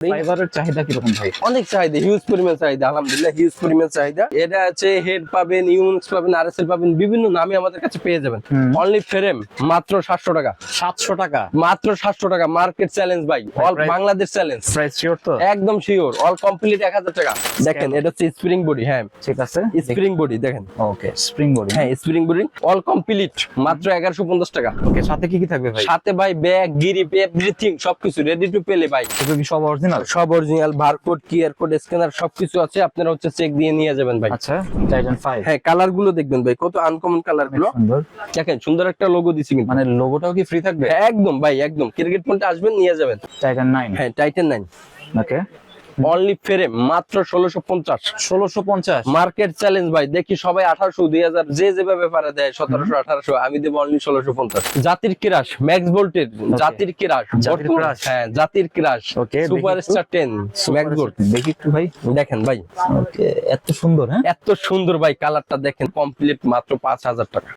ফাইবারের চাহিদা কিরকম ভাই? অনেক চাহিদা, হিউজ পরিমাণ চাহিদা, আলহামদুলিল্লাহ হিউজ পরিমাণ চাহিদা। এটা আছে হেড পাবেন, ইউনিক্স পাবেন, আরএসএল পাবেন, বিভিন্ন নামে আমাদের কাছে পেয়ে যাবেন। অনলি ফ্রেম মাত্র 700 টাকা। 700 টাকা মাত্র 700 টাকা, মার্কেট চ্যালেঞ্জ ভাই, all Bangladesh challenge. Price sure তো? একদম শিওর, অল কমপ্লিট 1000 টাকা। দেখেন এটা হচ্ছে স্প্রিং বডি। হ্যাঁ ঠিক আছে, স্প্রিং বডি দেখেন। ওকে স্প্রিং বডি। হ্যাঁ স্প্রিং বডি অল কমপ্লিট, মাত্র 1150 টাকা। ওকে সাথে কি কি থাকবে ভাই? সাথে ভাই ব্যাগ, গিরিপ, এভরিথিং সবকিছু রেডি টু প্লে ভাই। এগুলো কি সব অরিজিনাল? সব original, barcode, QR code, scanner সবকিছু আছে। আপনারা হচ্ছে চেক দিয়ে নিয়ে যাবেন ভাই। আচ্ছা টাইটান 5। হ্যাঁ কালার গুলো দেখবেন ভাই, কত আনকমন কালার গুলো। সুন্দর, দেখেন সুন্দর একটা লোগো দিছি কিন্তু। মানে লোগোটাও কি ফ্রি থাকবে? একদম ভাই একদম, ক্রিকেট পয়েন্টে আসবেন নিয়ে যাবেন। টাইটান 9। হ্যাঁ টাইটান 9 ওকে অনলি ফ্রেম মাত্র 1650। 1650 মার্কেট চ্যালেঞ্জ ভাই, দেখি সবাই 1800 2000 যে যেভাবে পারে দেয়, 1700 1800, আমি দেব অনলি 1650। জাতির ক্রাশ ম্যাক্স ভোল্টের, জাতির ক্রাশ, জাতির ক্রাশ। হ্যাঁ জাতির crush, Okay, superstar 10 max volt. দেখি একটু ভাই। দেখেন ভাই ওকে এত সুন্দর। হ্যাঁ এত সুন্দর ভাই, কালারটা দেখেন কমপ্লিট, মাত্র 5000 টাকা।